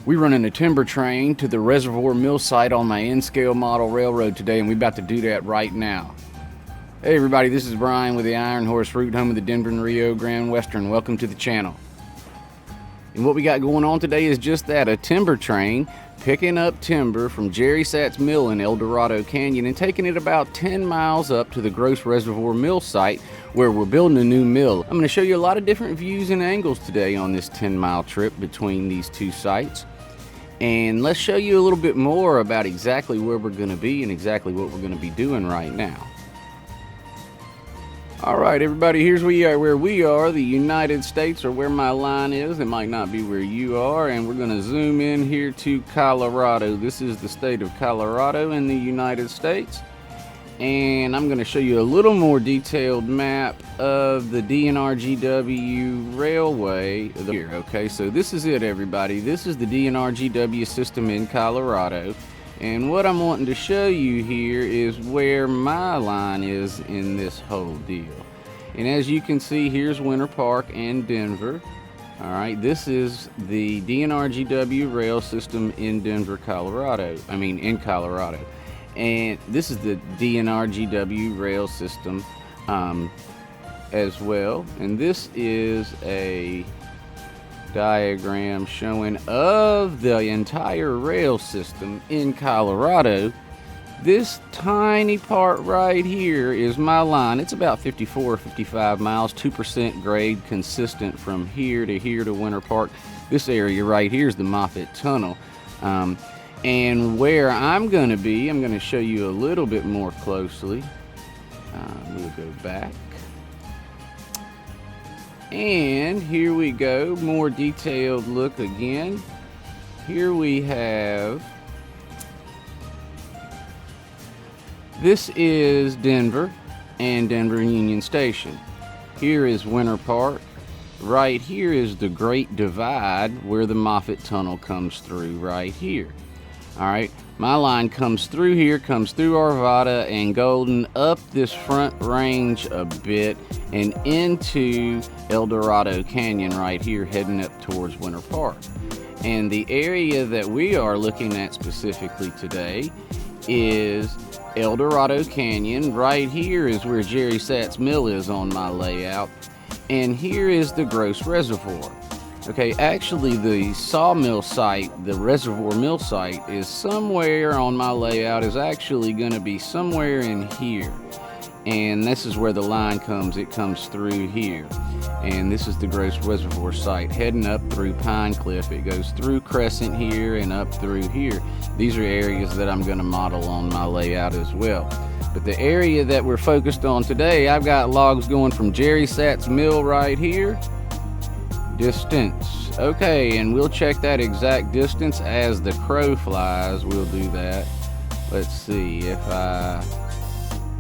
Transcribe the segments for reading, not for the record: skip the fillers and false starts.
We're running a timber train to the reservoir mill site on my N-scale model railroad today, and we're about to do that right now. Hey everybody, this is Brian with the Iron Horse Route, home of the Denver and Rio Grande Western. Welcome to the channel. And what we got going on today is just that, a timber train picking up timber from Jerry Satz's mill in El Dorado Canyon and taking it about 10 miles up to the Gross Reservoir mill site where we're building a new mill. I'm going to show you a lot of different views and angles today on this 10-mile trip between these two sites. And let's show you a little bit more about exactly where we're going to be and exactly what we're going to be doing right now. Alright everybody, here's where we are, the United States, or where my line is. It might not be where you are, and we're going to zoom in here to Colorado. This is the state of Colorado in the United States. And I'm going to show you a little more detailed map of the D&RGW railway here. Okay, so this is it everybody. This is the D&RGW system in Colorado. And what I'm wanting to show you here is where my line is in this whole deal. And as you can see, here's Winter Park and Denver. All right, this is the D&RGW rail system in Denver, Colorado. In Colorado. And this is the D&RGW rail system as well. And this is a diagram showing of the entire rail system in Colorado. This tiny part right here is my line. It's about 54 or 55 miles, 2% grade, consistent from here to Winter Park. This area right here is the Moffett Tunnel. And where I'm going to be, I'm going to show you a little bit more closely. We'll go back. And here we go, more detailed look again. Here we have, this is Denver and Denver Union Station. Here is Winter Park. Right here is the Great Divide where the Moffett Tunnel comes through right here. All right, my line comes through here, comes through Arvada and Golden, up this front range a bit and into El Dorado Canyon right here, heading up towards Winter Park. And the area that we are looking at specifically today is El Dorado Canyon. Right here is where Jerry Satz's mill is on my layout. And here is the Gross Reservoir. Okay, actually the sawmill site, the reservoir mill site, is somewhere on my layout, is actually going to be somewhere in here. And this is where the line comes. It comes through here. And this is the Gross Reservoir site, heading up through Pine Cliff. It goes through Crescent here and up through here. These are areas that I'm going to model on my layout as well. But the area that we're focused on today, I've got logs going from Jerry Satz's mill right here. Distance. Okay, and we'll check that exact distance as the crow flies. We'll do that. Let's see if I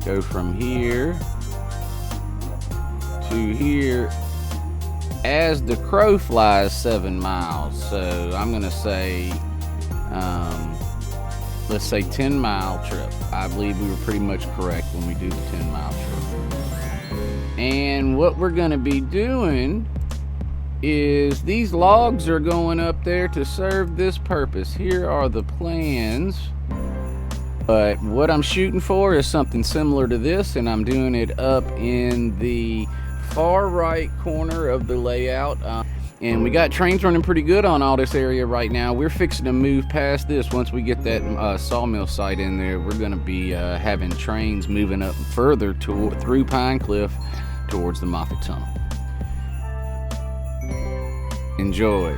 go from here to here. As the crow flies, 7 miles. So I'm gonna say let's say 10-mile trip. I believe we were pretty much correct when we do the 10-mile trip. And what we're gonna be doing is these logs are going up there to serve this purpose. Here are the plans, but what I'm shooting for is something similar to this, and I'm doing it up in the far right corner of the layout. And we got trains running pretty good on all this area right now. We're fixing to move past this. Once we get that sawmill site in there, we're going to be having trains moving up further through Pine Cliff towards the Moffett Tunnel. Enjoy.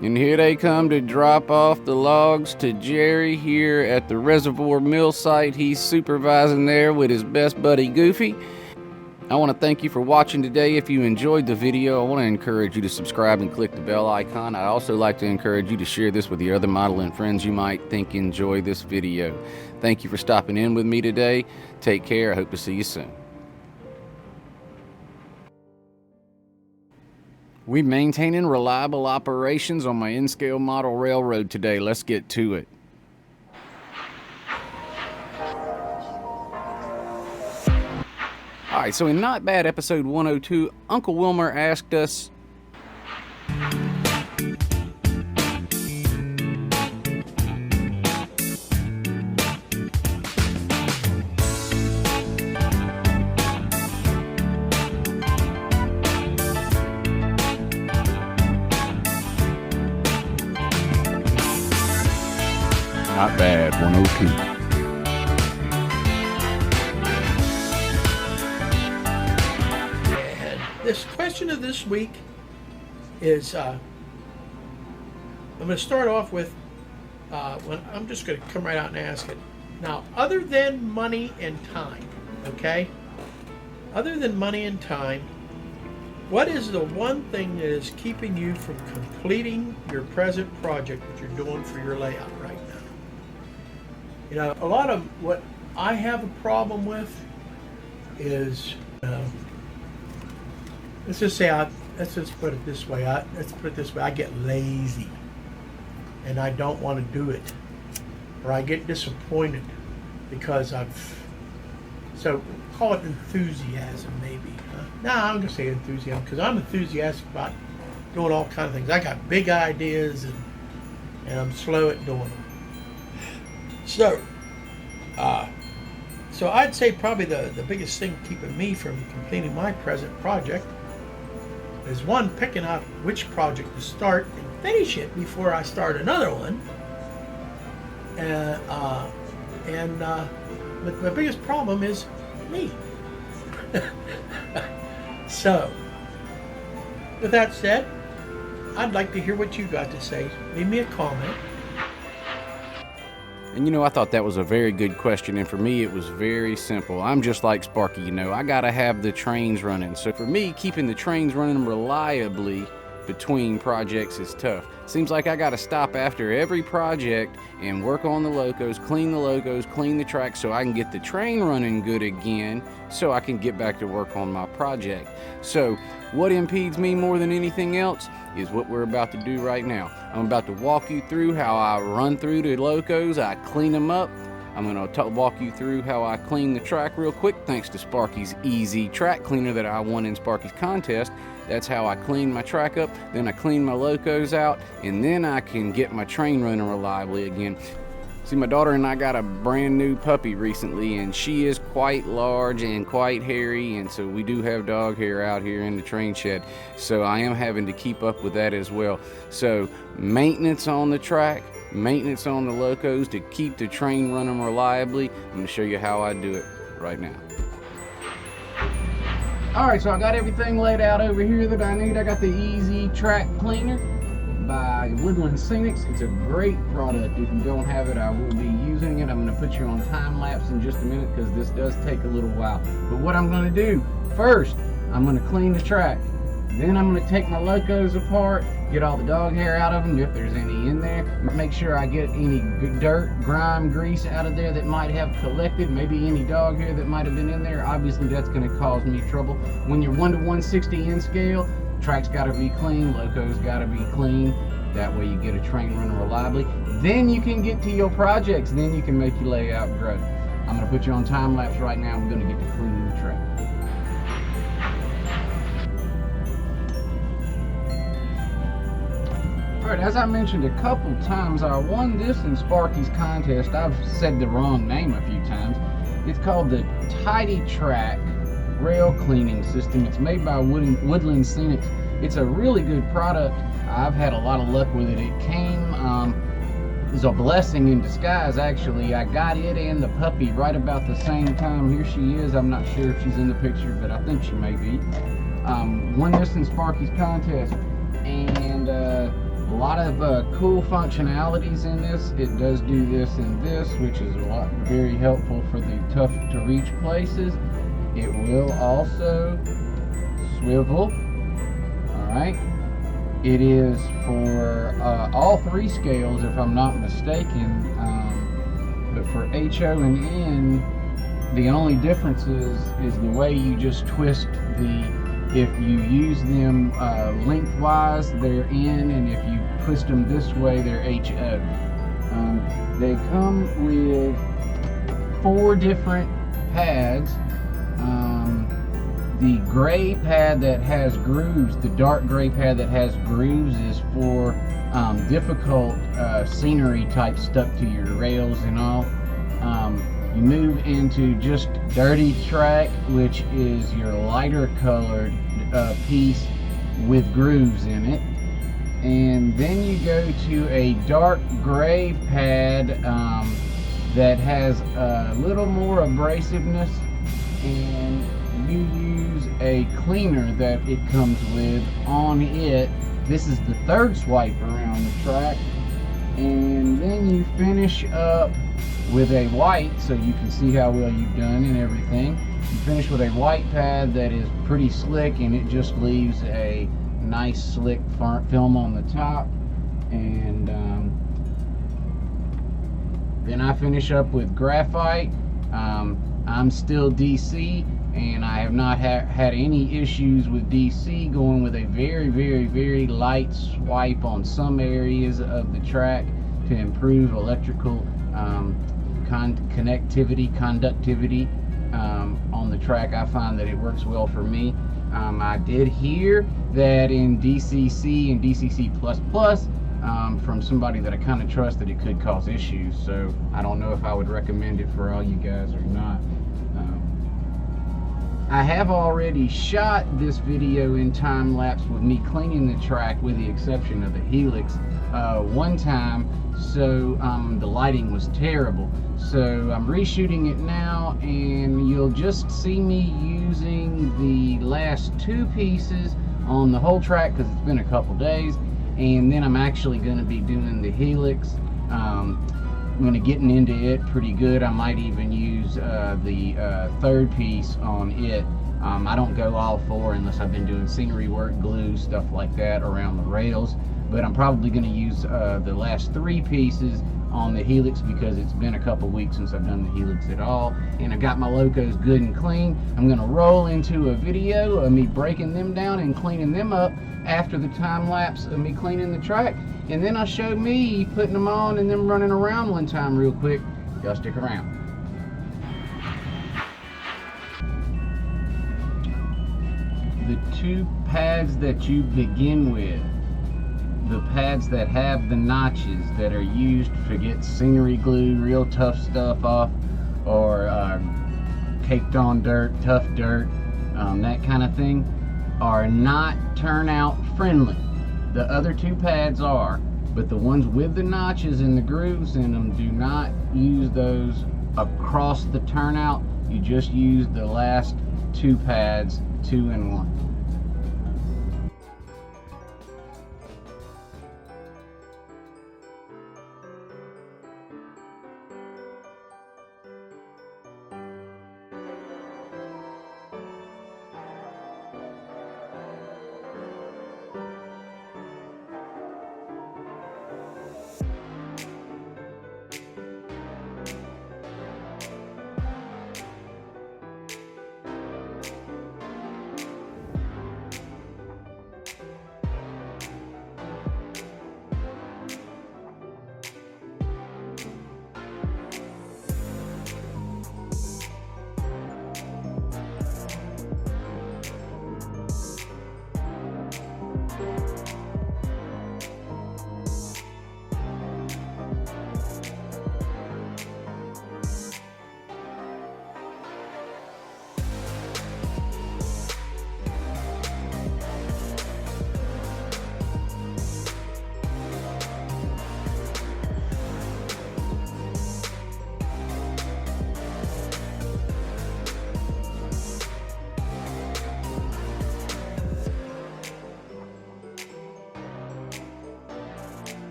And here they come to drop off the logs to Jerry here at the Reservoir Mill site. He's supervising there with his best buddy Goofy. I want to thank you for watching today. If you enjoyed the video, I want to encourage you to subscribe and click the bell icon. I'd also like to encourage you to share this with your other modeling friends you might think enjoy this video. Thank you for stopping in with me today. Take care. I hope to see you soon. We're maintaining reliable operations on my N-scale model railroad today. Let's get to it. Alright, so in Not Bad episode 102, Uncle Wilmer asked us, Not Bad 102. This question of this week is, I'm going to start off with, I'm just going to come right out and ask it. Now, other than money and time, okay? Other than money and time, what is the one thing that is keeping you from completing your present project that you're doing for your layout right now? You know, a lot of what I have a problem with is, let's just put it this way. I get lazy, and I don't want to do it, or I get disappointed because so call it enthusiasm, maybe. No, I'm gonna say enthusiasm because I'm enthusiastic about doing all kinds of things. I got big ideas, and I'm slow at doing them. So I'd say probably the biggest thing keeping me from completing my present project is one, picking out which project to start and finish it before I start another one. But my biggest problem is me. So, with that said, I'd like to hear what you got to say. Leave me a comment. And you know, I thought that was a very good question, and for me it was very simple. I'm just like Sparky, you know, I gotta have the trains running. So for me, keeping the trains running reliably between projects is tough. Seems like I gotta stop after every project and work on the locos, clean the track so I can get the train running good again so I can get back to work on my project. So what impedes me more than anything else is what we're about to do right now. I'm about to walk you through how I run through the locos, I clean them up. I'm gonna walk you through how I clean the track real quick, thanks to Sparky's easy track cleaner that I won in Sparky's contest. That's how I clean my track up, then I clean my locos out, and then I can get my train running reliably again. See, my daughter and I got a brand new puppy recently, and she is quite large and quite hairy, and so we do have dog hair out here in the train shed. So I am having to keep up with that as well. So maintenance on the track, maintenance on the locos to keep the train running reliably. I'm going to show you how I do it right now. Alright, so I got everything laid out over here that I need. I got the Easy Track Cleaner by Woodland Scenics. It's a great product. If you don't have it, I will be using it. I'm going to put you on time lapse in just a minute because this does take a little while. But what I'm going to do first, I'm going to clean the track. Then I'm going to take my locos apart, get all the dog hair out of them if there's any in there. Make sure I get any dirt, grime, grease out of there that might have collected. Maybe any dog hair that might have been in there. Obviously that's going to cause me trouble. When you're 1 to 160 in scale, track's got to be clean, locos got to be clean. That way you get a train running reliably. Then you can get to your projects. Then you can make your layout grow. I'm going to put you on time lapse right now. We're going to get to cleaning the track. Alright, as I mentioned a couple times, I won this in Sparky's contest. I've said the wrong name a few times. It's called the Tidy Track Rail Cleaning System. It's made by Woodland Scenics. It's a really good product. I've had a lot of luck with it. It came, is a blessing in disguise, actually. I got it and the puppy right about the same time. Here she is. I'm not sure if she's in the picture, but I think she may be. Won this in Sparky's contest. And lot of cool functionalities in this. It does do this and this, which is very helpful for the tough to reach places. It will also swivel. Alright. It is for all three scales, if I'm not mistaken. But for HO and N, the only difference is the way you just twist if you use them lengthwise, they're N, and if you twist them this way, they're HO. They come with 4 different pads. The gray pad that has grooves, the dark gray pad that has grooves, is for difficult scenery type stuck to your rails and all. You move into just dirty track, which is your lighter colored piece with grooves in it. And then you go to a dark gray pad that has a little more abrasiveness, and you use a cleaner that it comes with on it. This is the 3rd swipe around the track. And then you finish up with a white, so you can see how well you've done and everything. You finish with a white pad that is pretty slick, and it just leaves a nice slick film on the top. And then I finish up with graphite. I'm still DC, and I have not had any issues with DC, going with a very, very, very light swipe on some areas of the track to improve electrical conductivity on the track. I find that it works well for me. I did hear that in DCC and DCC++, from somebody that I kind of trust, that it could cause issues, so I don't know if I would recommend it for all you guys or not. I have already shot this video in time lapse with me cleaning the track, with the exception of the helix, one time, so the lighting was terrible. So I'm reshooting it now, and you'll just see me using the last 2 pieces on the whole track because it's been a couple days, and then I'm actually going to be doing the helix. I'm going to get into it pretty good. I might even use the 3rd piece on it. I don't go all 4 unless I've been doing scenery work, glue, stuff like that around the rails, but I'm probably going to use the last 3 pieces on the helix because it's been a couple weeks since I've done the helix at all, and I got my locos good and clean. I'm going to roll into a video of me breaking them down and cleaning them up after the time lapse of me cleaning the track, and then I'll show me putting them on and them running around one time real quick. Y'all stick around. The 2 pads that you begin with, the pads that have the notches that are used to get scenery glue, real tough stuff off, or caked on dirt, tough dirt, that kind of thing, are not turnout friendly. The other 2 pads are, but the ones with the notches and the grooves in them, do not use those across the turnout. You just use the last 2 pads, 2 and 1.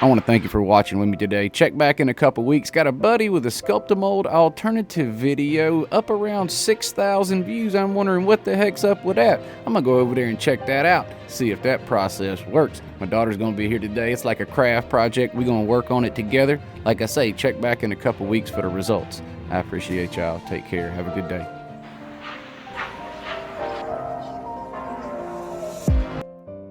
I want to thank you for watching with me today. Check back in a couple weeks. Got a buddy with a Sculptamold alternative video up around 6,000 views. I'm wondering what the heck's up with that. I'm going to go over there and check that out, see if that process works. My daughter's going to be here today. It's like a craft project. We're going to work on it together. Like I say, check back in a couple weeks for the results. I appreciate y'all. Take care. Have a good day.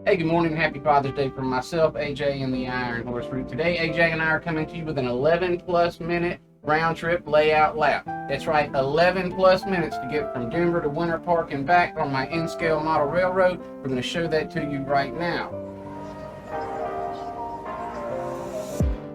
Hey, good morning and happy Father's Day from myself, AJ, and the Iron Horse Route. Today, AJ and I are coming to you with an 11+ minute round trip layout lap. That's right, 11+ minutes to get from Denver to Winter Park and back on my N-scale model railroad. We're going to show that to you right now.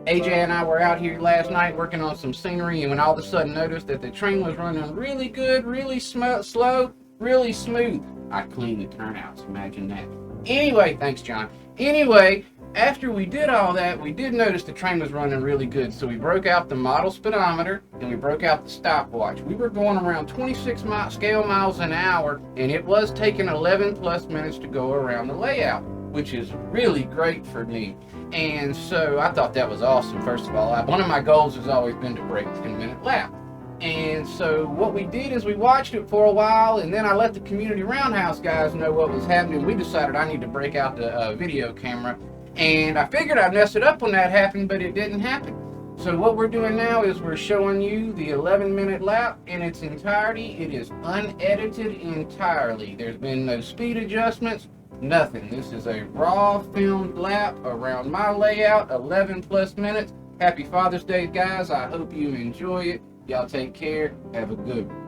AJ and I were out here last night working on some scenery, and when all of a sudden noticed that the train was running really good, really slow, really smooth. I cleaned the turnouts, imagine that. Anyway, thanks, John. Anyway, after we did all that, we did notice the train was running really good, so we broke out the model speedometer and we broke out the stopwatch. We were going around 26 scale miles an hour, and it was taking 11+ minutes to go around the layout, which is really great for me. And so I thought that was awesome. First of all, one of my goals has always been to break 10-minute lap. And so what we did is we watched it for a while, and then I let the community roundhouse guys know what was happening. We decided I need to break out the video camera, and I figured I'd mess it up when that happened, but it didn't happen. So what we're doing now is we're showing you the 11-minute lap in its entirety. It is unedited entirely. There's been no speed adjustments, nothing. This is a raw filmed lap around my layout, 11+ minutes. Happy Father's Day, guys. I hope you enjoy it. Y'all take care. Have a good one.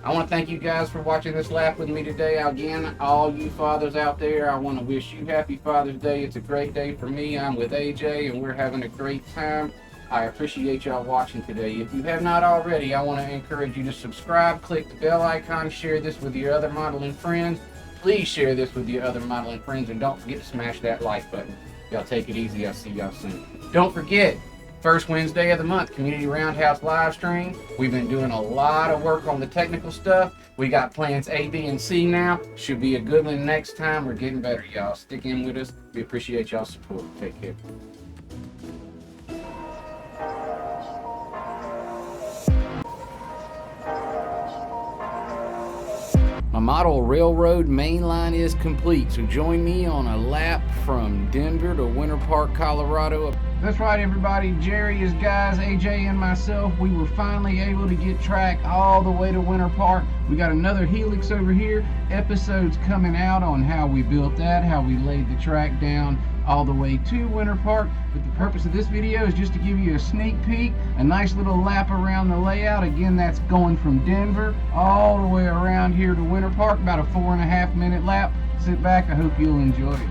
I want to thank you guys for watching this lap with me today. Again, all you fathers out there, I want to wish you happy Father's Day. It's a great day for me. I'm with AJ and we're having a great time. I appreciate y'all watching today. If you have not already, I want to encourage you to subscribe, click the bell icon, share this with your other modeling friends. Please share this with your other modeling friends and don't forget to smash that like button. Y'all take it easy. I'll see y'all soon. Don't forget, first Wednesday of the month, Community Roundhouse live stream. We've been doing a lot of work on the technical stuff. We got plans A, B, and C now. Should be a good one next time. We're getting better, y'all. Stick in with us. We appreciate y'all's support. Take care. My model railroad main line is complete, so join me on a lap from Denver to Winter Park, Colorado. That's right, everybody. Jerry, his guys, AJ, and myself, we were finally able to get track all the way to Winter Park. We got another helix over here. Episodes coming out on how we built that, how we laid the track down all the way to Winter Park. But the purpose of this video is just to give you a sneak peek, a nice little lap around the layout. Again, that's going from Denver all the way around here to Winter Park, about a 4.5 minute lap. Sit back, I hope you'll enjoy it.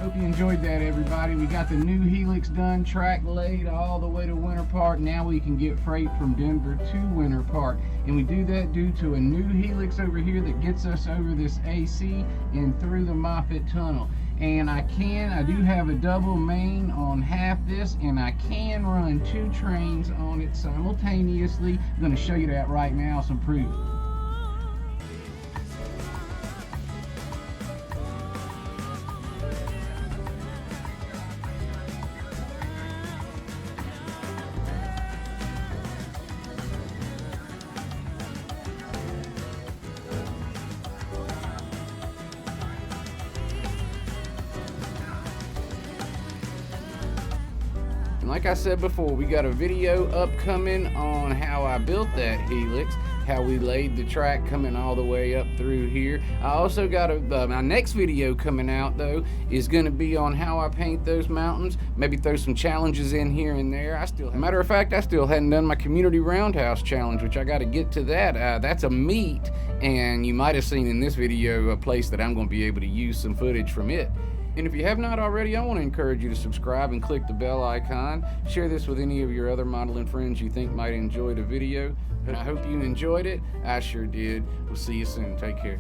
Hope you enjoyed that, everybody. We got the new Helix done, track laid all the way to Winter Park. Now we can get freight from Denver to Winter Park. And we do that due to a new Helix over here that gets us over this AC and through the Moffett Tunnel. And I do have a double main on half this, and I can run 2 trains on it simultaneously. I'm going to show you that right now, some proof. And like I said before, we got a video upcoming on how I built that Helix, how we laid the track coming all the way up through here. I also got my next video coming out though is going to be on how I paint those mountains, maybe throw some challenges in here and there. Matter of fact, I still hadn't done my community roundhouse challenge, which I got to get to that. That's a meet, and you might have seen in this video a place that I'm going to be able to use some footage from it. And if you have not already, I want to encourage you to subscribe and click the bell icon. Share this with any of your other modeling friends you think might enjoy the video. And I hope you enjoyed it. I sure did. We'll see you soon. Take care.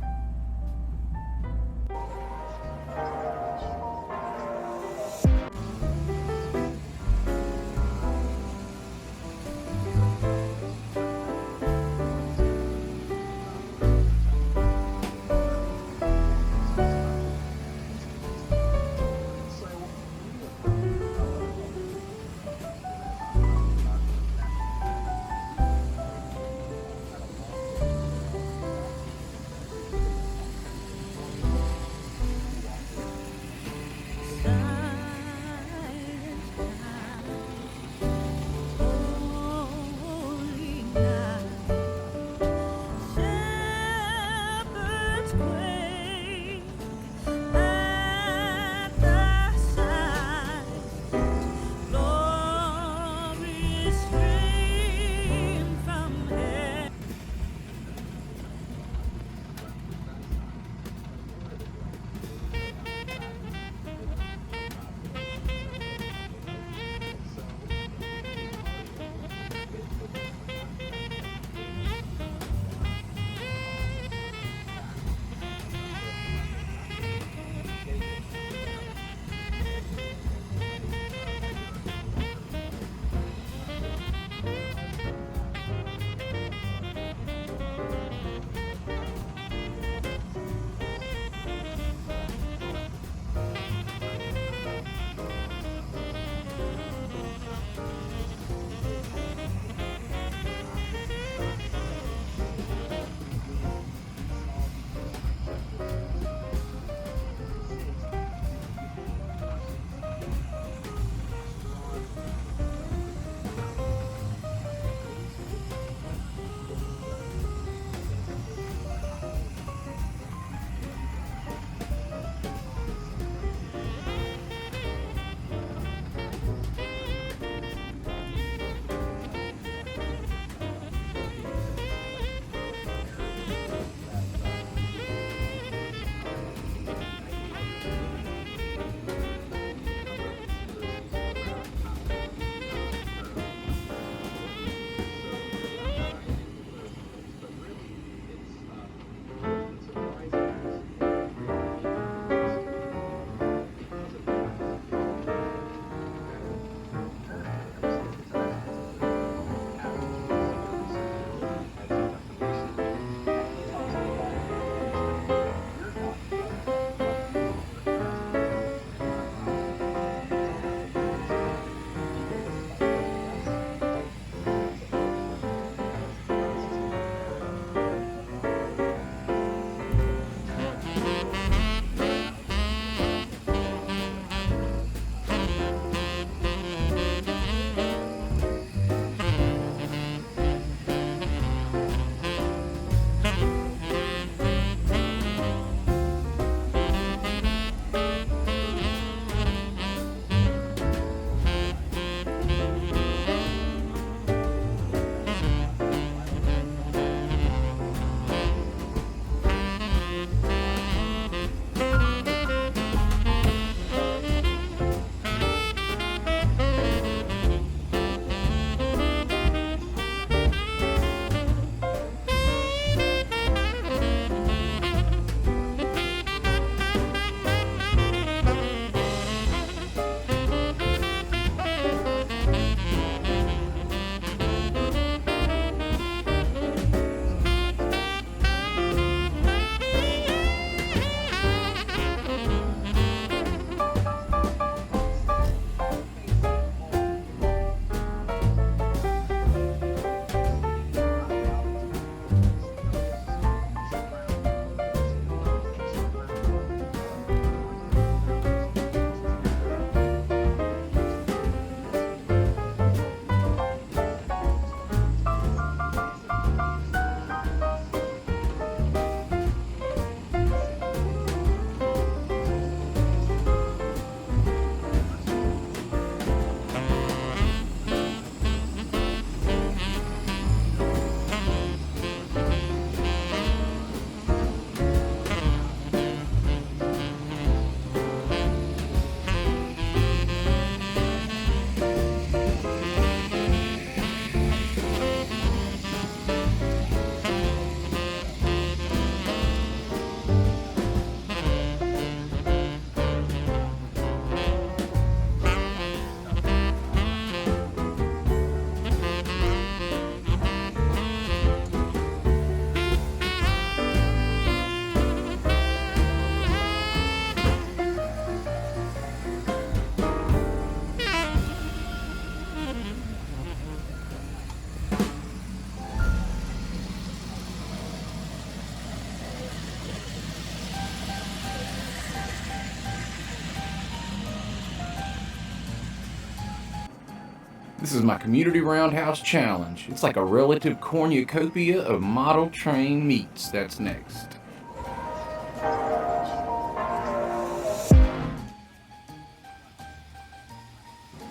This is my Community Roundhouse Challenge. It's like a relative cornucopia of model train meets. That's next.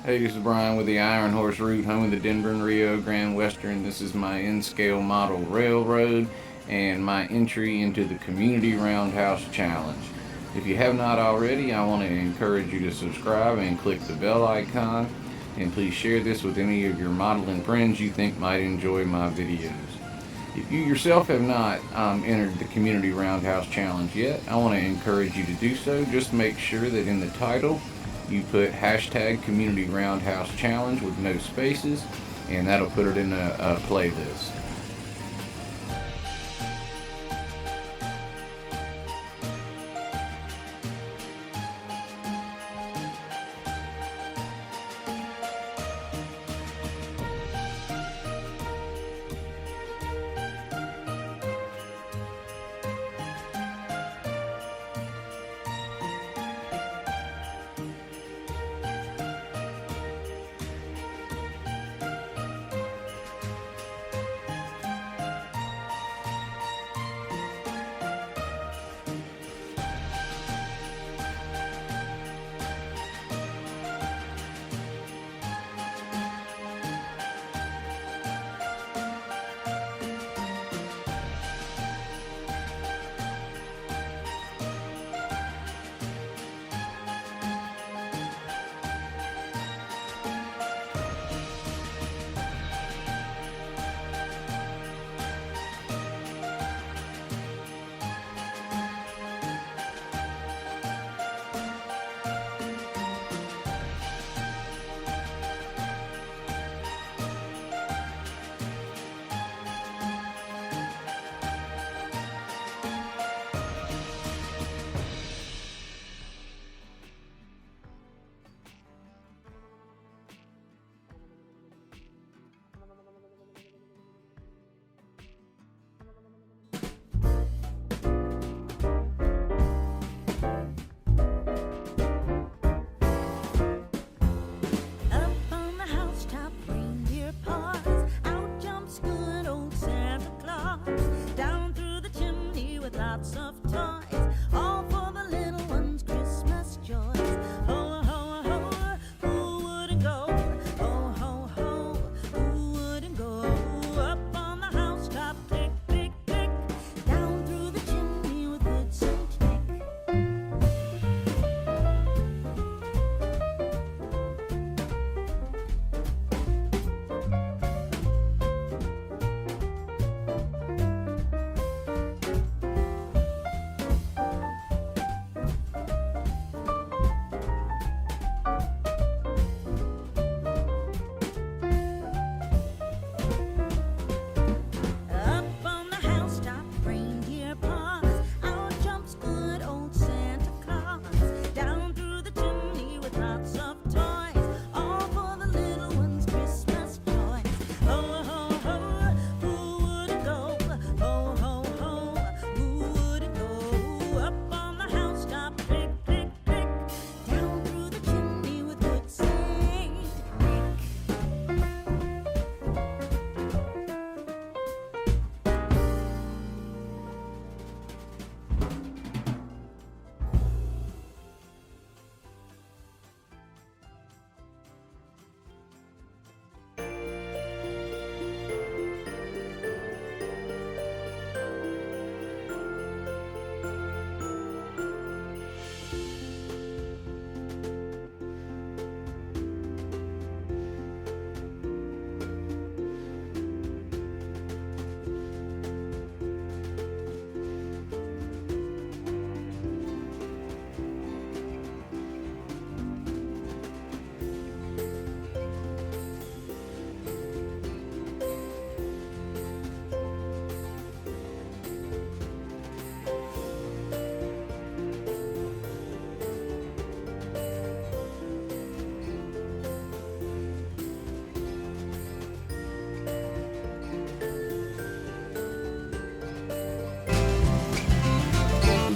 Hey, this is Brian with the Iron Horse Route, home of the Denver and Rio Grand Western. This is my N-scale model railroad and my entry into the Community Roundhouse Challenge. If you have not already, I want to encourage you to subscribe and click the bell icon. And please share this with any of your modeling friends you think might enjoy my videos. If you yourself have not entered the Community Roundhouse Challenge yet, I want to encourage you to do so. Just make sure that in the title you put hashtag Community Roundhouse Challenge with no spaces, and that'll put it in a playlist. Lots of toys, all for the little ones' Christmas joys. Ho, ho, ho, who wouldn't go? Ho, ho, ho, who wouldn't go? Up on the housetop, click, click, click, down through the chimney with boots and tick.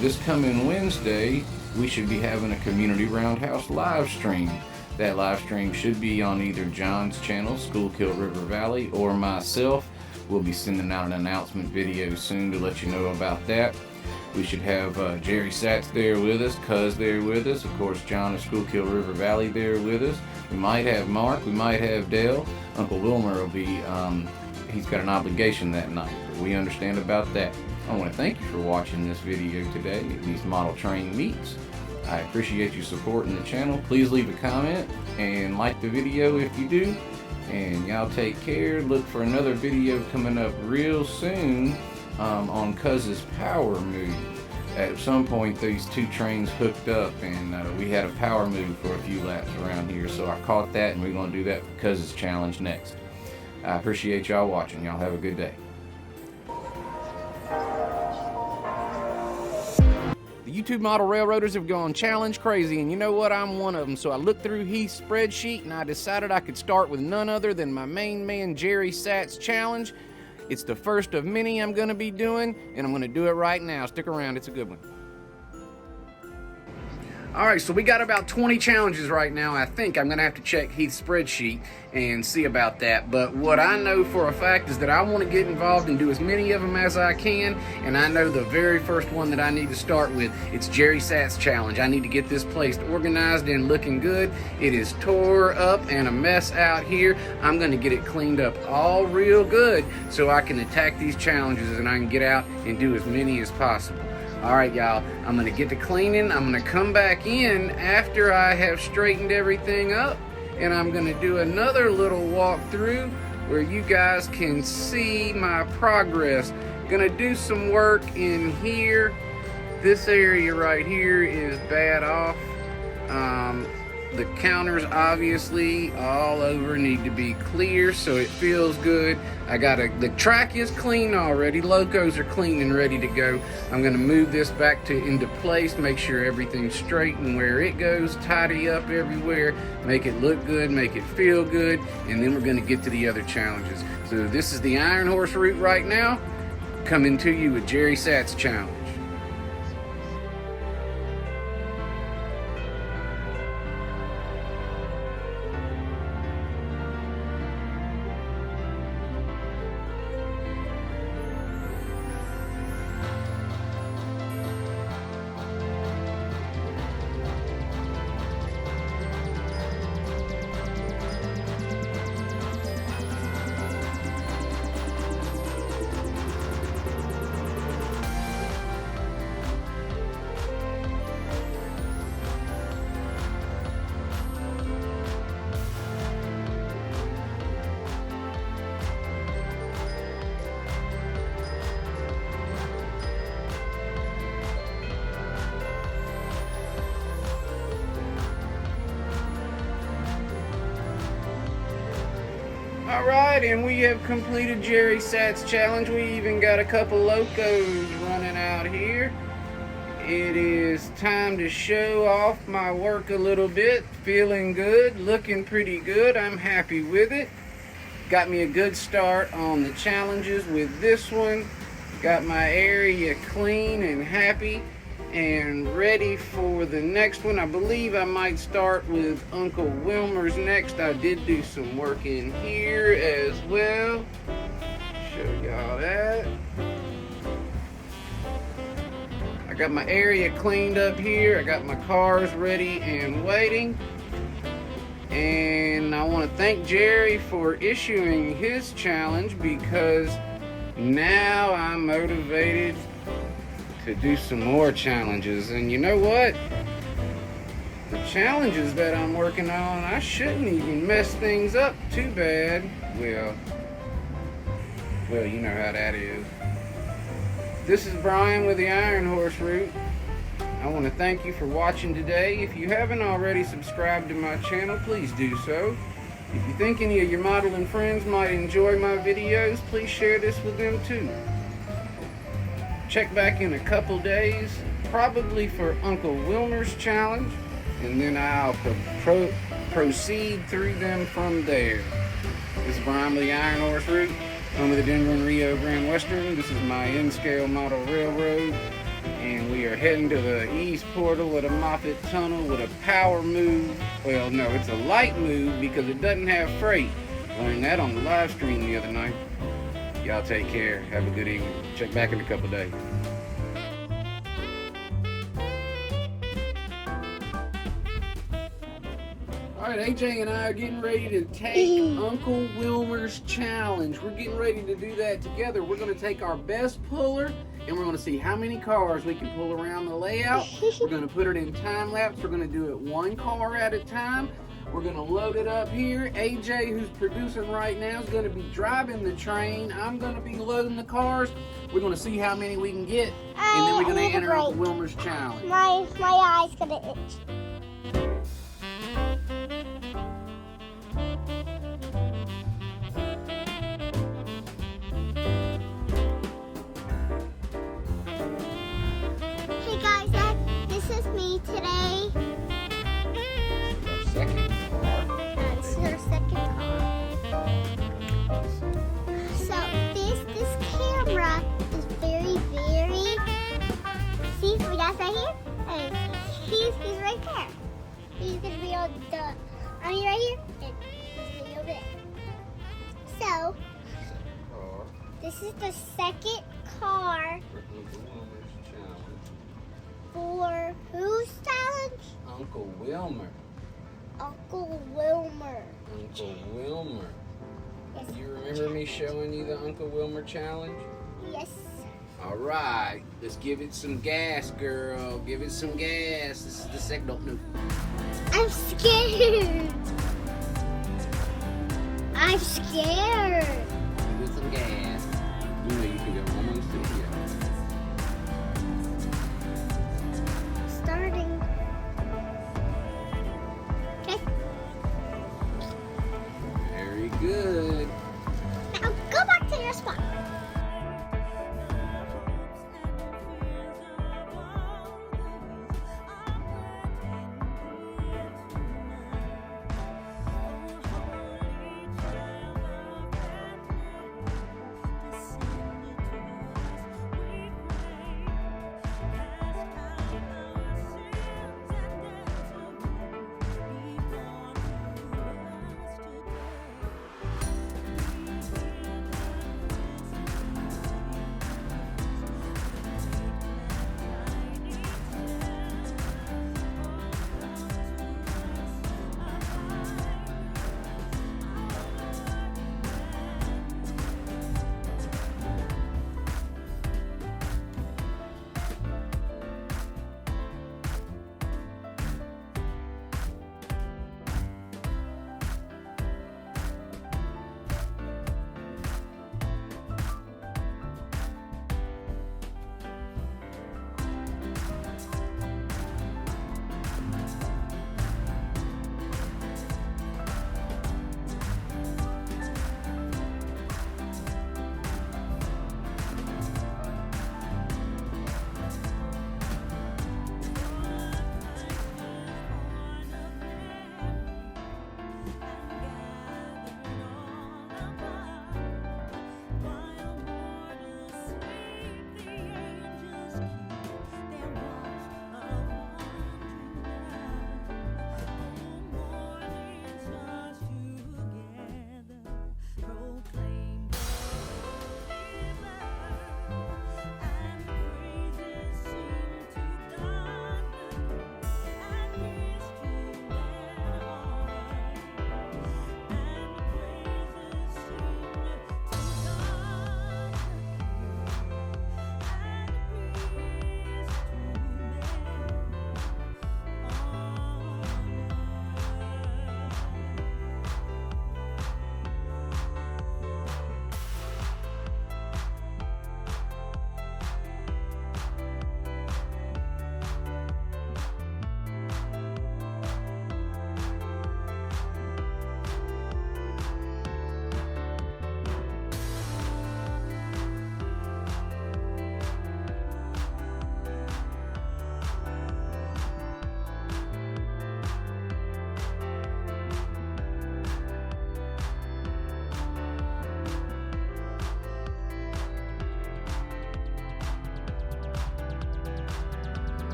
This coming Wednesday, we should be having a Community Roundhouse live stream. That live stream should be on either John's channel, Schuylkill River Valley, or myself. We'll be sending out an announcement video soon to let you know about that. We should have Jerry Satz there with us, Cuz there with us, of course John of Schuylkill River Valley there with us. We might have Mark, we might have Dale. Uncle Wilmer will be, he's got an obligation that night, but we understand about that. I want to thank you for watching this video today, these model train meets. I appreciate you supporting the channel. Please leave a comment and like the video if you do. And y'all take care. Look for another video coming up real soon on Cuz's power move. At some point these two trains hooked up and we had a power move for a few laps around here, so I caught that and we're going to do that for Cuz's challenge next. I appreciate y'all watching. Y'all have a good day. The YouTube model railroaders have gone challenge crazy, and you know what? I'm one of them. So I looked through Heath's spreadsheet and I decided I could start with none other than my main man Jerry Satz challenge. It's the first of many I'm going to be doing, and I'm going to do it right now. Stick around, it's a good one. Alright, so we got about 20 challenges right now. I think I'm going to have to check Heath's spreadsheet and see about that. But what I know for a fact is that I want to get involved and do as many of them as I can. And I know the very first one that I need to start with, it's Jerry Satz Challenge. I need to get this place organized and looking good. It is tore up and a mess out here. I'm going to get it cleaned up all real good so I can attack these challenges and I can get out and do as many as possible. Alright y'all, I'm going to get to cleaning. I'm going to come back in after I have straightened everything up, and I'm going to do another little walkthrough where you guys can see my progress. Going to do some work in here. This area right here is bad off. The counters obviously all over need to be clear so it feels good. The track is clean already. Locos are clean and ready to go. I'm gonna move this back into place, make sure everything's straight and where it goes, tidy up everywhere, make it look good, make it feel good, and then we're gonna get to the other challenges. So this is the Iron Horse route right now, coming to you with Jerry Satz Challenge. Alright, and we have completed Jerry Satz Challenge. We even got a couple locos running out here. It is time to show off my work a little bit. Feeling good, looking pretty good. I'm happy with it. Got me a good start on the challenges with this one. Got my area clean and happy and ready for the next one. I believe I might start with Uncle Wilmer's next. I did do some work in here as well. Show y'all that. I got my area cleaned up here. I got my cars ready and waiting. And I want to thank Jerry for issuing his challenge, because now I'm motivated to do some more challenges. And you know what? The challenges that I'm working on, I shouldn't even mess things up too bad. Well, you know how that is. This is Brian with the Iron Horse Route. I want to thank you for watching today. If you haven't already subscribed to my channel, please do so. If you think any of your modeling friends might enjoy my videos, please share this with them too. Check back in a couple days, probably for Uncle Wilmer's challenge, and then I'll proceed through them from there. This is Brian with the Iron Horse Route, home of the Denver and Rio Grande Western. This is my N-scale model railroad. and we are heading to the east portal of the Moffett Tunnel with a power move. Well, no, it's a light move because it doesn't have freight. Learned that on the live stream the other night. Y'all take care. Have a good evening. Check back in a couple days. Alright, AJ and I are getting ready to take Uncle Wilmer's challenge. We're getting ready to do that together. We're going to take our best puller and we're going to see how many cars we can pull around the layout. We're going to put it in time lapse. We're going to do it one car at a time. We're going to load it up here. AJ, who's producing right now, is going to be driving the train. I'm going to be loading the cars. We're going to see how many we can get, and then we're going to enter Uncle Wilmer's challenge. My eye's going to itch. Hey guys, this is me today. This is our second car. So this camera is very see, we got right here, and he's right there. He's gonna be on the right here, and he's gonna be over there. So this is the second car for whose challenge? Uncle Wilmer. Uncle Wilmer. Uncle Wilmer. Yes. You remember me showing you the Uncle Wilmer challenge? Yes. All right, let's give it some gas, girl. Give it some gas. This is the second. No. I'm scared. I'm scared. Give it some gas. You know you can go almost to the Starting. Okay. Very good. Now go back to your spot.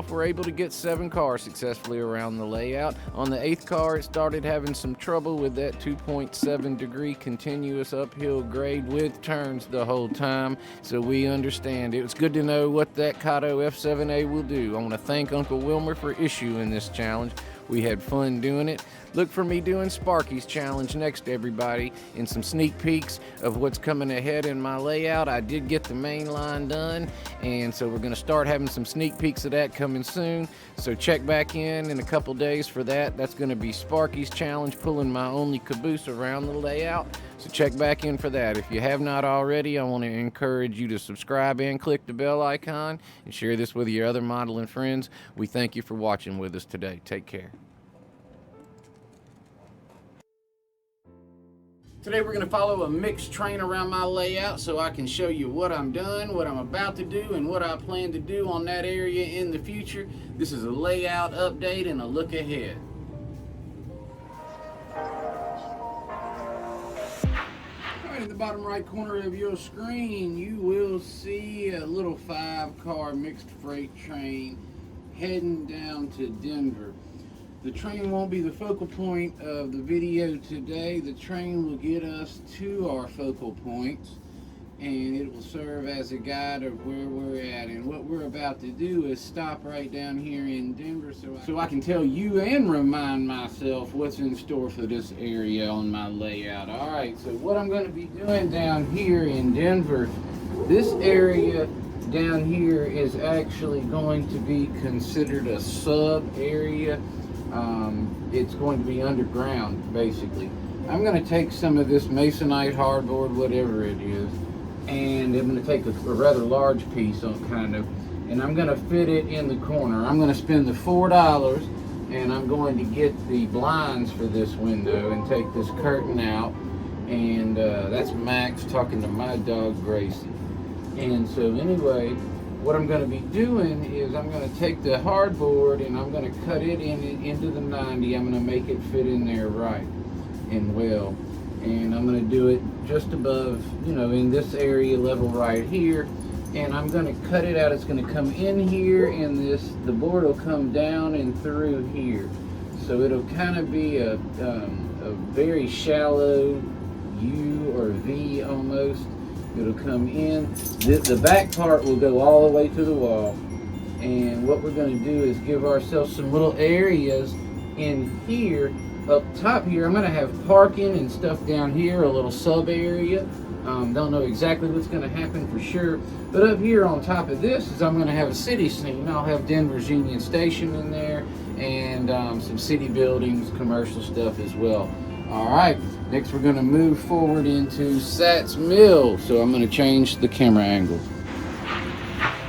We're able to get 7 cars successfully around the layout. On the 8th car, it started having some trouble with that 2.7 degree continuous uphill grade with turns the whole time, so we understand it. It's good to know what that Kato F7A will do. I want to thank Uncle Wilmer for issuing this challenge. We had fun doing it. Look for me doing Sparky's challenge next, everybody, and some sneak peeks of what's coming ahead in my layout. I did get the main line done, and so we're going to start having some sneak peeks of that coming soon. So check back in a couple days for that. That's going to be Sparky's challenge, pulling my only caboose around the layout. So check back in for that. If you have not already, I want to encourage you to subscribe and click the bell icon and share this with your other modeling friends. We thank you for watching with us today. Take care. Today we're going to follow a mixed train around my layout so I can show you what I'm done, what I'm about to do, and what I plan to do on that area in the future. This is a layout update and a look ahead. Alright, in the bottom right corner of your screen you will see a little 5-car mixed freight train heading down to Denver. The train won't be the focal point of the video today. The train will get us to our focal points, and it will serve as a guide of where we're at. And what we're about to do is stop right down here in Denver so I can tell you and remind myself what's in store for this area on my layout. All right, so what I'm going to be doing down here in Denver, this area down here is actually going to be considered a sub area. It's going to be underground, basically. I'm going to take some of this masonite hardboard, whatever it is, and I'm going to take a rather large piece on and I'm going to fit it in the corner. I'm going to spend the $4 and I'm going to get the blinds for this window and take this curtain out, and that's Max talking to my dog Gracie. And so anyway, what I'm going to be doing is I'm going to take the hardboard and I'm going to cut it into the 90. I'm going to make it fit in there right and well. And I'm going to do it just above, in this area level right here. And I'm going to cut it out. It's going to come in here, and the board will come down and through here. So it'll kind of be a very shallow U or V almost. It'll come in. The back part will go all the way to the wall. And what we're going to do is give ourselves some little areas in here. Up top here, I'm going to have parking and stuff down here, a little sub area. Don't know exactly what's going to happen for sure. But up here on top of this is I'm going to have a city scene. I'll have Denver's Union Station in there and some city buildings, commercial stuff as well. All right, next we're going to move forward into Sat's Mill. So I'm going to change the camera angle.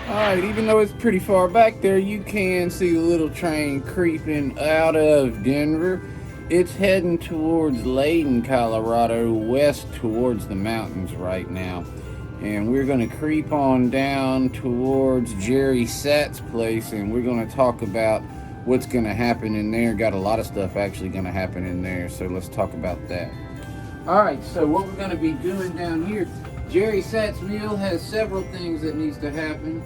All right, even though it's pretty far back there, you can see the little train creeping out of Denver. It's heading towards Layton, Colorado, west towards the mountains right now. And we're going to creep on down towards Jerry Sat's place, and we're going to talk about what's going to happen in there. Got a lot of stuff actually going to happen in there, so let's talk about that. All right, so what we're going to be doing down here, Jerry Sat's Mill has several things that needs to happen.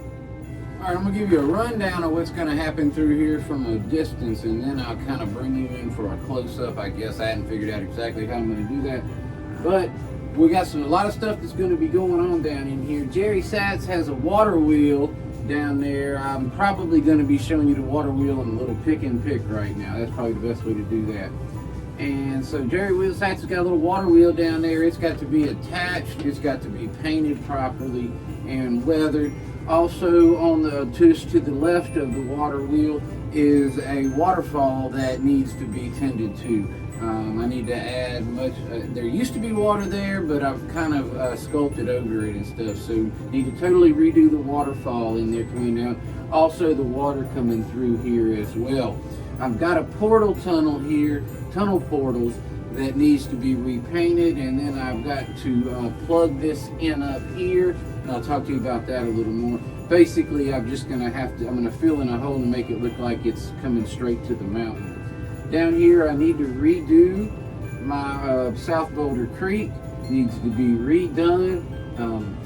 All right, I'm going to give you a rundown of what's going to happen through here from a distance, and then I'll kind of bring you in for a close-up. I guess I hadn't figured out exactly how I'm going to do that, but we got a lot of stuff that's going to be going on down in here. Jerry Sat's has a water wheel down there. I'm probably going to be showing you the water wheel and a little pick and pick right now. That's probably the best way to do that. And so Jerry Sat's has got a little water wheel down there. It's got to be attached. It's got to be painted properly and weathered. Also on the just to the left of the water wheel is a waterfall that needs to be tended to. I need to add much, there used to be water there, but I've kind of sculpted over it and stuff, so need to totally redo the waterfall in there coming down. Also the water coming through here as well. I've got a portal tunnel here, tunnel portals, that needs to be repainted, and then I've got to plug this in up here, and I'll talk to you about that a little more. Basically, I'm gonna fill in a hole and make it look like it's coming straight to the mountain. Down here, I need to redo my South Boulder Creek. Needs to be redone.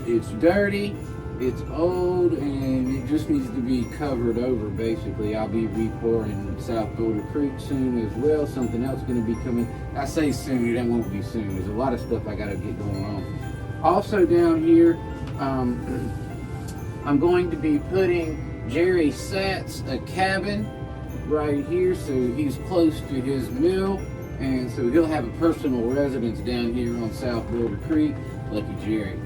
It's dirty, it's old, and it just needs to be covered over. Basically, I'll be repouring South Boulder Creek soon as well. Something else going to be coming. I say soon, it won't be soon. There's a lot of stuff I got to get going on. Also down here, I'm going to be putting Jerry Satz a cabin right here, so he's close to his mill, and so he'll have a personal residence down here on South Boulder Creek. Lucky Jerry.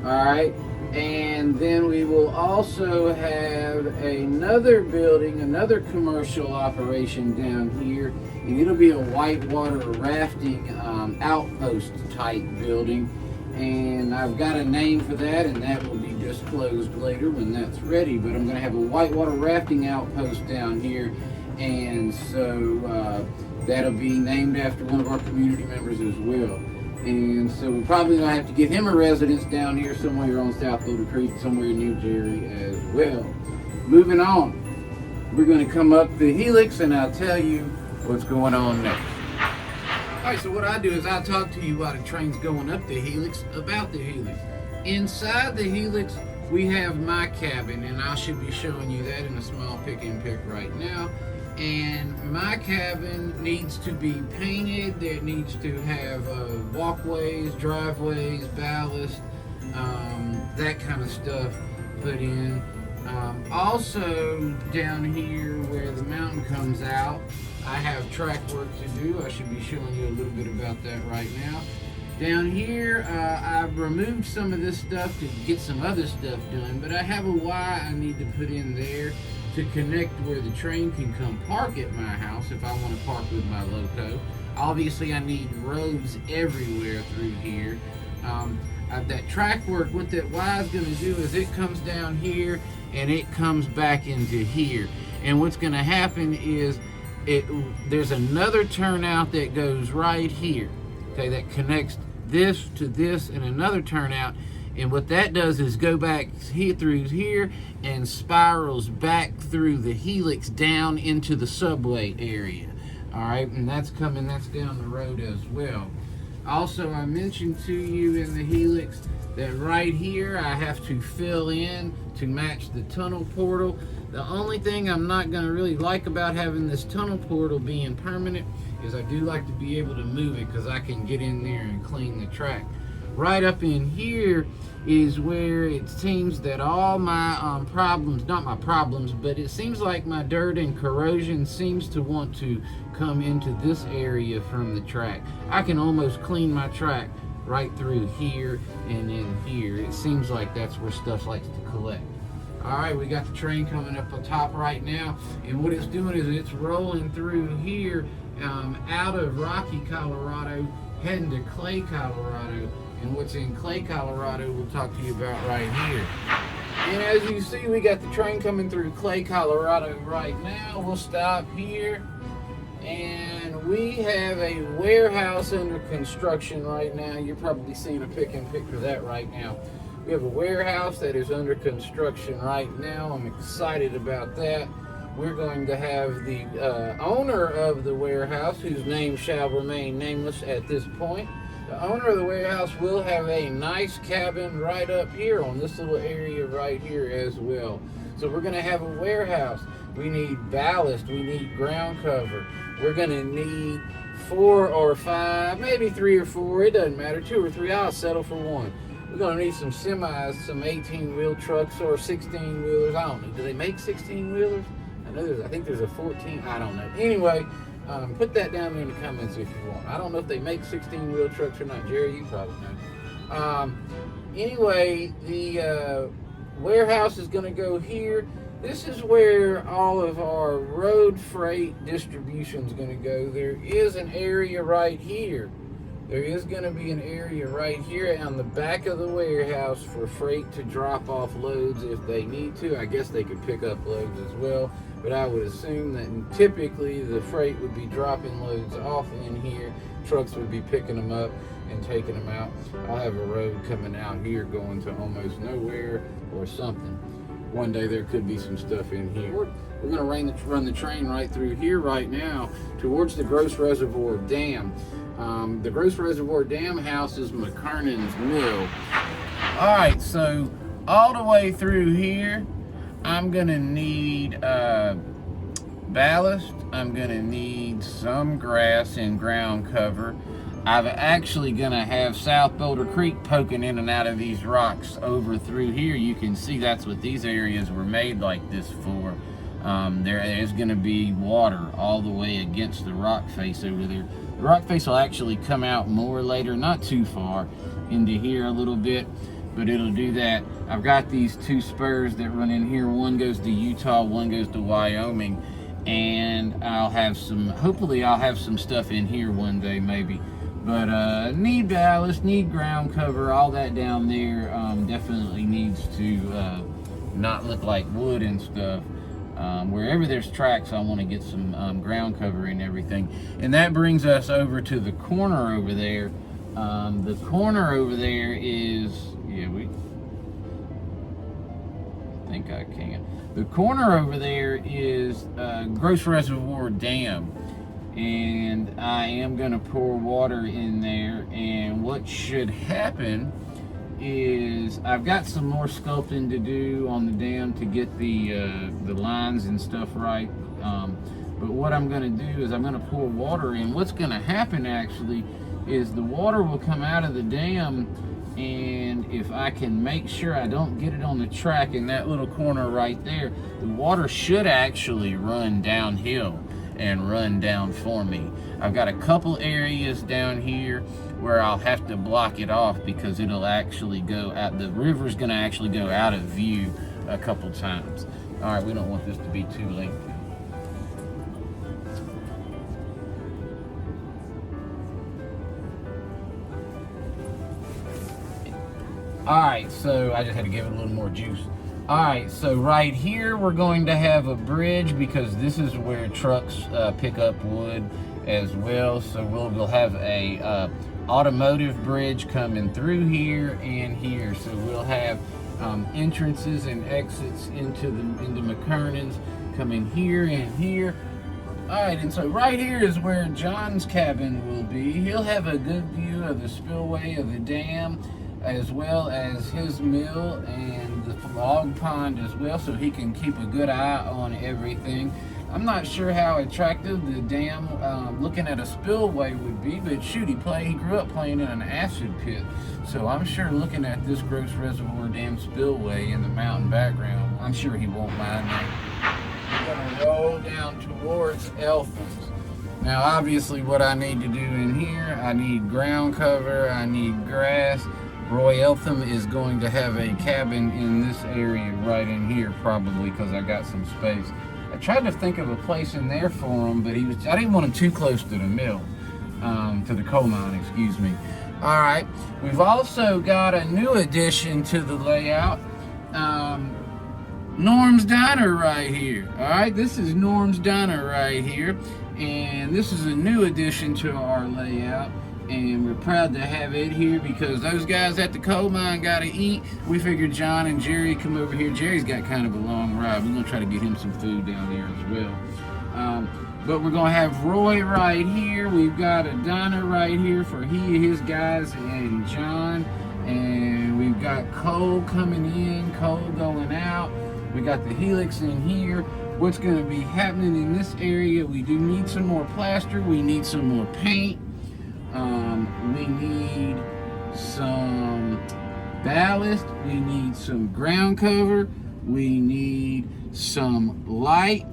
Alright, and then we will also have another building, another commercial operation down here, and it'll be a whitewater rafting outpost type building, and I've got a name for that, and that will be disclosed later when that's ready. But I'm going to have a whitewater rafting outpost down here, and so that'll be named after one of our community members as well. And so we're probably going to have to give him a residence down here somewhere on South Boulder Creek, somewhere near Jerry as well. Moving on, we're going to come up the helix, and I'll tell you what's going on next. Alright, so what I do is I talk to you while the train's going up the helix about the helix. Inside the helix, we have my cabin, and I should be showing you that in a small pick and pick right now. And my cabin needs to be painted. It needs to have walkways, driveways, ballast, that kind of stuff put in. Also down here where the mountain comes out, I have track work to do. I should be showing you a little bit about that right now. Down here, I've removed some of this stuff to get some other stuff done, but I have a Y I need to put in there to connect where the train can come park at my house if I want to park with my loco. Obviously, I need roads everywhere through here. That track work, what that Y is going to do is it comes down here and it comes back into here. And what's going to happen is there's another turnout that goes right here, okay, that connects this to this, and another turnout. And what that does is go back here through here and spirals back through the helix down into the subway area. All right, and that's down the road as well. Also, I mentioned to you in the helix that right here I have to fill in to match the tunnel portal. The only thing I'm not going to really like about having this tunnel portal being permanent is I do like to be able to move it, because I can get in there and clean the track. Right up in here is where it seems that all my problems, not my problems, but it seems like my dirt and corrosion seems to want to come into this area from the track. I can almost clean my track right through here and in here. It seems like that's where stuff likes to collect. All right, we got the train coming up on top right now, and what it's doing is it's rolling through here out of Rocky, Colorado, heading to Clay, Colorado. And what's in Clay, Colorado, we'll talk to you about right here. And as you see, we got the train coming through Clay, Colorado right now. We'll stop here, and we have a warehouse under construction right now. You're probably seeing a pick and pick for that right now. We have a warehouse that is under construction right now. I'm excited about that. We're going to have the owner of the warehouse, whose name shall remain nameless at this point. The owner of the warehouse will have a nice cabin right up here on this little area right here as well. So we're going to have a warehouse. We need ballast. We need ground cover. We're going to need 4 or 5, maybe 3 or 4. It doesn't matter. 2 or 3. I'll settle for 1. We're going to need some semis, some 18-wheel trucks or 16-wheelers. I don't know. Do they make 16-wheelers? I think there's a 14. I don't know. Anyway, put that down in the comments if you want. I don't know if they make 16-wheel trucks or not. Jerry, you probably know. Anyway, warehouse is going to go here. This is where all of our road freight distribution is going to go. There is an area right here. There is going to be an area right here on the back of the warehouse for freight to drop off loads if they need to. I guess they could pick up loads as well, but I would assume that typically the freight would be dropping loads off in here. Trucks would be picking them up and taking them out. I'll have a road coming out here going to almost nowhere or something. One day there could be some stuff in here. We're going to run the train right through here right now towards the Gross Reservoir Dam. The Gross Reservoir Dam houses McKernan's mill. All right, so all the way through here, I'm going to need ballast. I'm going to need some grass and ground cover. I'm actually going to have South Boulder Creek poking in and out of these rocks over through here. You can see that's what these areas were made like this for. There is going to be water all the way against the rock face over there. The rock face will actually come out more later, not too far into here a little bit, but it'll do that. I've got these two spurs that run in here. One goes to Utah, one goes to Wyoming, and I'll have some, hopefully I'll have some stuff in here one day maybe. But need ballast, need ground cover, all that down there definitely needs to not look like wood and stuff. Wherever there's tracks, I want to get some ground cover and everything. And that brings us over to the corner over there. The corner over there is, yeah, I think I can. The corner over there is Gross Reservoir Dam. And I am going to pour water in there, and what should happen is I've got some more sculpting to do on the dam to get the lines and stuff right, but what I'm going to do is I'm going to pour water in. What's going to happen actually is the water will come out of the dam, and if I can make sure I don't get it on the track in that little corner right there, the water should actually run downhill and run down for me. I've got a couple areas down here where I'll have to block it off because it'll actually go out, the river's gonna actually go out of view a couple times. All right, we don't want this to be too lengthy. All right, so I just had to give it a little more juice. All right, so right here we're going to have a bridge because this is where trucks pick up wood as well. So we'll have a automotive bridge coming through here and here. So we'll have entrances and exits into McKernan's coming here and here. All right, and so right here is where John's cabin will be. He'll have a good view of the spillway of the dam, as well as his mill and the log pond as well, so he can keep a good eye on everything. I'm not sure how attractive the dam looking at a spillway would be, but shoot, he grew up playing in an acid pit, so I'm sure looking at this Gross Reservoir Dam spillway in the mountain background, I'm sure he won't mind that. We're gonna roll down towards Eltham's. Now obviously what I need to do in here, I need ground cover, I need grass. Roy Eltham is going to have a cabin in this area right in here probably because I got some space. I tried to think of a place in there for him, but I didn't want him too close to the mill, to the coal mine, excuse me. All right, we've also got a new addition to the layout. Norm's Diner right here. All right, this is Norm's Diner right here, and this is a new addition to our layout. And we're proud to have it here because those guys at the coal mine got to eat. We figured John and Jerry come over here. Jerry's got kind of a long ride. We're going to try to get him some food down there as well. But we're going to have Roy right here. We've got a diner right here for his guys and John. And we've got coal coming in, coal going out. We got the helix in here. What's going to be happening in this area, we do need some more plaster. We need some more paint. We need some ballast, we need some ground cover, we need some light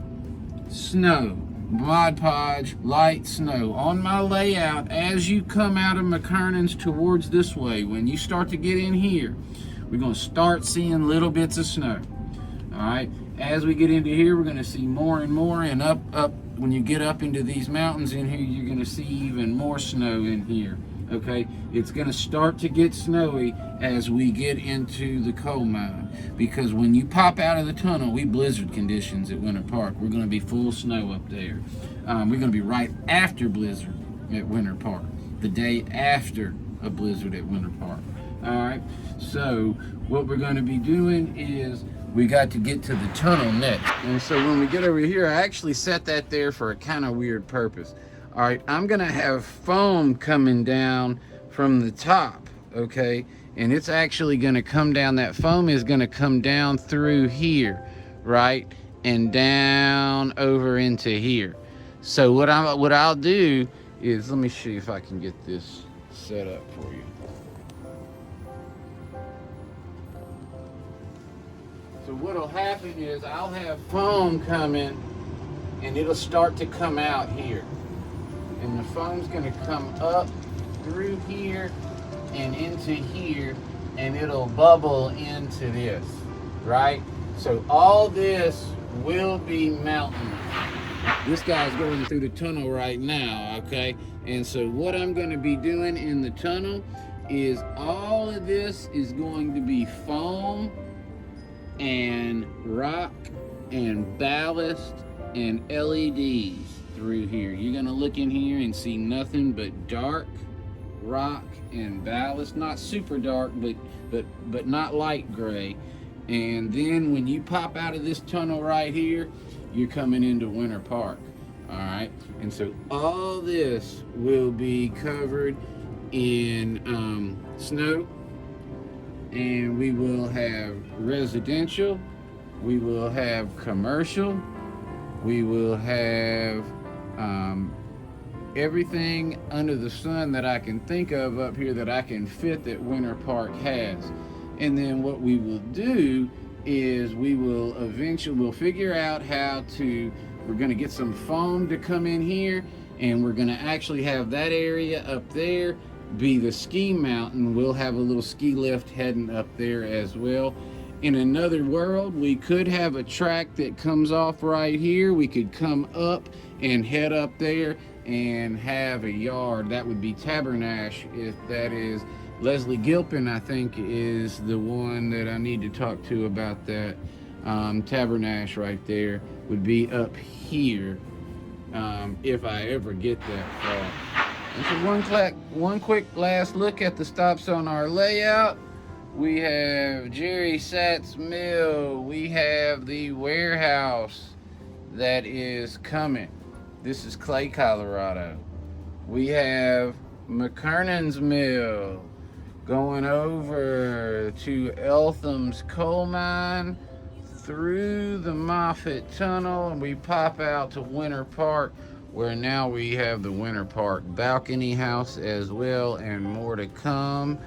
snow, Mod Podge, light snow. On my layout, as you come out of McKernan's towards this way, when you start to get in here, We're going to start seeing little bits of snow. All right. As we get into here, we're going to see more and more, and up. When you get up into these mountains in here, you're going to see even more snow in here. Okay, it's going to start to get snowy as we get into the coal mine, because when you pop out of the tunnel, we blizzard conditions at Winter Park. We're going to be full snow up there. We're going to be right after blizzard at Winter Park, the day after a blizzard at Winter Park. All right, so what we're going to be doing is we got to get to the tunnel next. And so when we get over here, I actually set that there for a kind of weird purpose. All right, I'm gonna have foam coming down from the top, okay? And it's actually gonna come down, that foam is gonna come down through here, right? And down over into here. So what I'll do is, let me see if I can get this set up for you. So what'll happen is I'll have foam coming and it'll start to come out here. And the foam's gonna come up through here and into here, and it'll bubble into this, right? So all this will be melting. This guy's going through the tunnel right now, okay? And so what I'm gonna be doing in the tunnel is all of this is going to be foam and rock and ballast and LEDs through here. You're gonna look in here and see nothing but dark rock and ballast, not super dark, but not light gray. And then when you pop out of this tunnel right here, you're coming into Winter Park. All right, and so all this will be covered in snow, and we will have residential, we will have commercial, we will have everything under the sun that I can think of up here that I can fit that Winter Park has. And then what we will do is we'll figure out how to, we're going to get some foam to come in here, and we're going to actually have that area up there be the ski mountain. We'll have a little ski lift heading up there as well. In another world, we could have a track that comes off right here. We could come up and head up there and have a yard. That would be Tabernash, if that is. Leslie Gilpin, I think, is the one that I need to talk to about that. Tabernash right there would be up here, if I ever get that far. And so one quick last look at the stops on our layout. We have Jerry Satt's Mill. We have the warehouse that is coming. This is Clay, Colorado. We have McKernan's Mill going over to Eltham's coal mine through the Moffett Tunnel, and we pop out to Winter Park, where now we have the Winter Park balcony house as well, and more to come.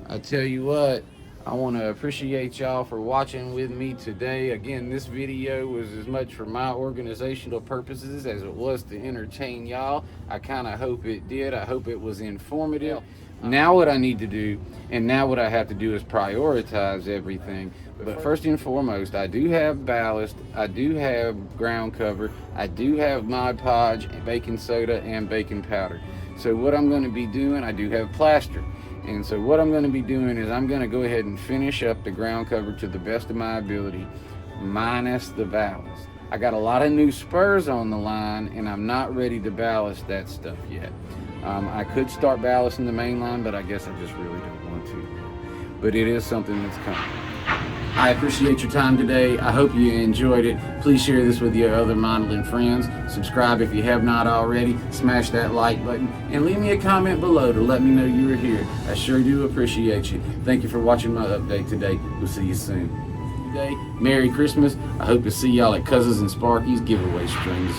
I tell you what, I want to appreciate y'all for watching with me today. Again, this video was as much for my organizational purposes as it was to entertain y'all. I kind of hope it did. I hope it was informative. Now what I need to do, and now what I have to do, is prioritize everything. But first and foremost, I do have ballast, I do have ground cover, I do have Mod Podge, baking soda, and baking powder. So what I'm going to be doing, I do have plaster. And so what I'm going to be doing is I'm going to go ahead and finish up the ground cover to the best of my ability, minus the ballast. I got a lot of new spurs on the line, and I'm not ready to ballast that stuff yet. I could start ballasting the main line, but I guess I just really don't want to. But it is something that's coming. I appreciate your time today. I hope you enjoyed it. Please share this with your other modeling friends. Subscribe if you have not already. Smash that like button and leave me a comment below to let me know you were here. I sure do appreciate you. Thank you for watching my update today. We'll see you soon. Merry Christmas. I hope to see y'all at Cousins and Sparky's giveaway strings.